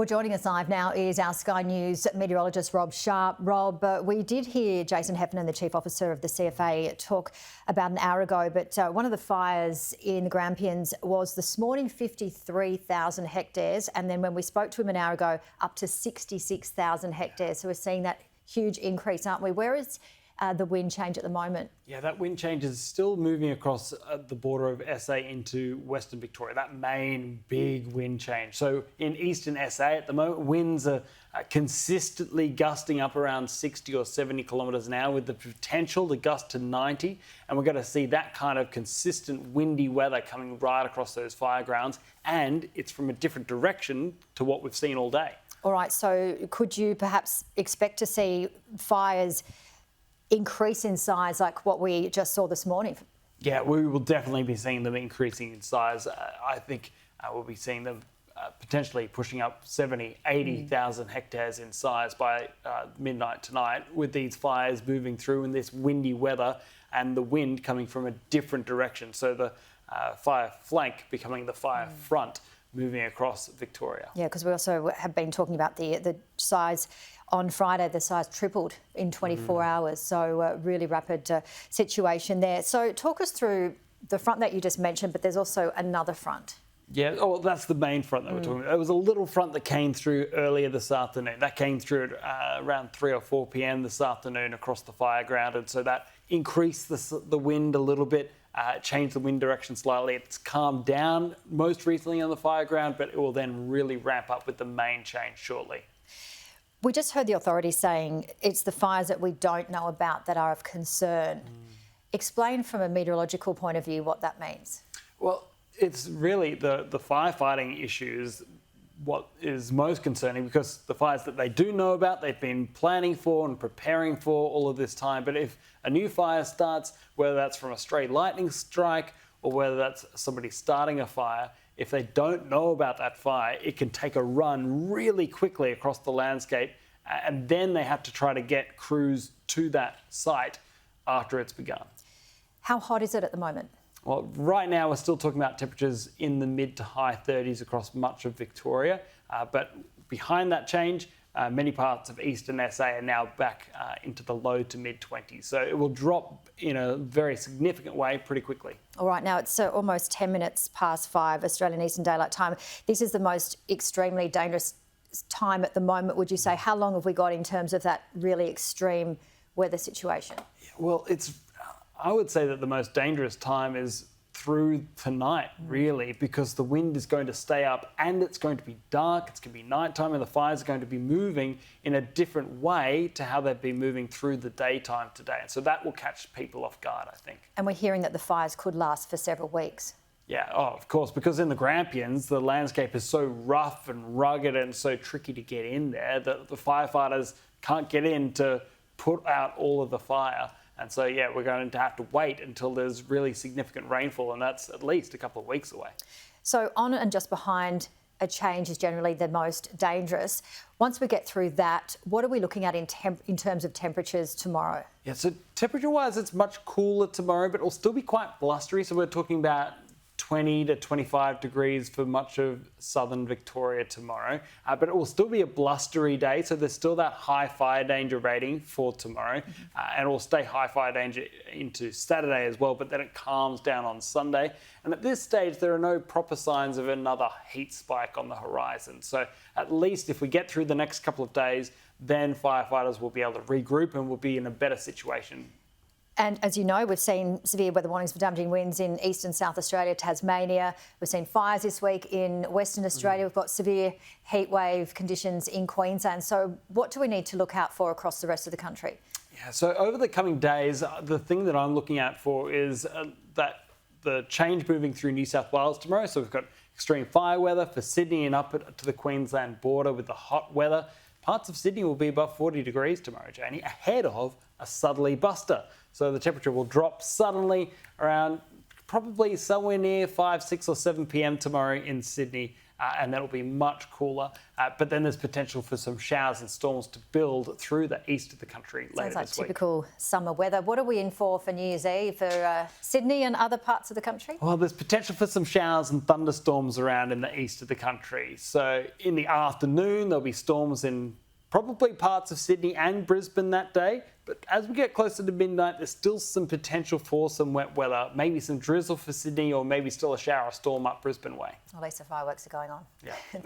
Well, joining us live now is our Sky News meteorologist Rob Sharpe. Rob, we did hear Jason Heffernan, the Chief Officer of the CFA, talk about an hour ago, but one of the fires in the Grampians was this morning 53,000 hectares, and then when we spoke to him an hour ago, up to 66,000 hectares. So we're seeing that huge increase, aren't we? Where is the wind change at the moment? Yeah, that wind change is still moving across the border of SA into Western Victoria, that main big wind change. So in Eastern SA at the moment, winds are consistently gusting up around 60 or 70 kilometres an hour with the potential to gust to 90. And we're going to see that kind of consistent windy weather coming right across those fire grounds. And it's from a different direction to what we've seen all day. All right, so could you perhaps expect to see fires increase in size like what we just saw this morning? Yeah, we will definitely be seeing them increasing in size. I think we'll be seeing them potentially pushing up 70, 80,000 hectares in size by midnight tonight, with these fires moving through in this windy weather and the wind coming from a different direction. So the fire flank becoming the fire front, moving across Victoria. Yeah, because we also have been talking about the size. On Friday, the size tripled in 24 hours, so really rapid situation there. So talk us through the front that you just mentioned, but there's also another front. Yeah, oh, that's the main front that we're talking about. There was a little front that came through earlier this afternoon. That came through at around 3 or 4 p.m. this afternoon across the fire ground, and so that increased the wind a little bit, changed the wind direction slightly. It's calmed down most recently on the fire ground, but it will then really ramp up with the main change shortly. We just heard the authorities saying it's the fires that we don't know about that are of concern. Explain from a meteorological point of view what that means. Well, it's really the firefighting issues what is most concerning, because the fires that they do know about, they've been planning for and preparing for all of this time. But if a new fire starts, whether that's from a stray lightning strike or whether that's somebody starting a fire, if they don't know about that fire, it can take a run really quickly across the landscape, and then they have to try to get crews to that site after it's begun. How hot is it at the moment? Well, right now we're still talking about temperatures in the mid to high 30s across much of Victoria, but behind that change, many parts of Eastern SA are now back into the low to mid 20s. So it will drop in a very significant way pretty quickly. All right, now it's almost 10 minutes past 5 Australian Eastern Daylight Time. This is the most extremely dangerous time at the moment, would you say? How long have we got in terms of that really extreme weather situation? Well, I would say that the most dangerous time is through tonight, really, because the wind is going to stay up and it's going to be dark, it's going to be nighttime, and the fires are going to be moving in a different way to how they've been moving through the daytime today. And so that will catch people off guard, I think. And we're hearing that the fires could last for several weeks. Yeah, of course, because in the Grampians, the landscape is so rough and rugged and so tricky to get in there that the firefighters can't get in to put out all of the fire. And so, yeah, we're going to have to wait until there's really significant rainfall, and that's at least a couple of weeks away. So on and just behind a change is generally the most dangerous. Once we get through that, what are we looking at in terms of temperatures tomorrow? Yeah, so temperature-wise, it's much cooler tomorrow, but it'll still be quite blustery. So we're talking about 20 to 25 degrees for much of southern Victoria tomorrow, but it will still be a blustery day, so there's still that high fire danger rating for tomorrow, and it will stay high fire danger into Saturday as well, but then it calms down on Sunday. And at this stage, there are no proper signs of another heat spike on the horizon. So at least if we get through the next couple of days, then firefighters will be able to regroup and will be in a better situation. And as you know, we've seen severe weather warnings for damaging winds in eastern South Australia, Tasmania. We've seen fires this week in Western Australia. We've got severe heat wave conditions in Queensland. So what do we need to look out for across the rest of the country? Yeah, so over the coming days, the thing that I'm looking out for is that the change moving through New South Wales tomorrow. So we've got extreme fire weather for Sydney and up to the Queensland border with the hot weather. Parts of Sydney will be above 40 degrees tomorrow, Janie, ahead of a southerly buster. So the temperature will drop suddenly around probably somewhere near 5, 6 or 7 p.m. tomorrow in Sydney, and that'll be much cooler. But then there's potential for some showers and storms to build through the east of the country later Sounds like this week. typical summer weather. What are we in for New Year's Eve for Sydney and other parts of the country? Well, there's potential for some showers and thunderstorms around in the east of the country. So in the afternoon, there'll be storms in probably parts of Sydney and Brisbane that day. But as we get closer to midnight, there's still some potential for some wet weather, maybe some drizzle for Sydney or maybe still a shower or storm up Brisbane way. At least the fireworks are going on. Yeah.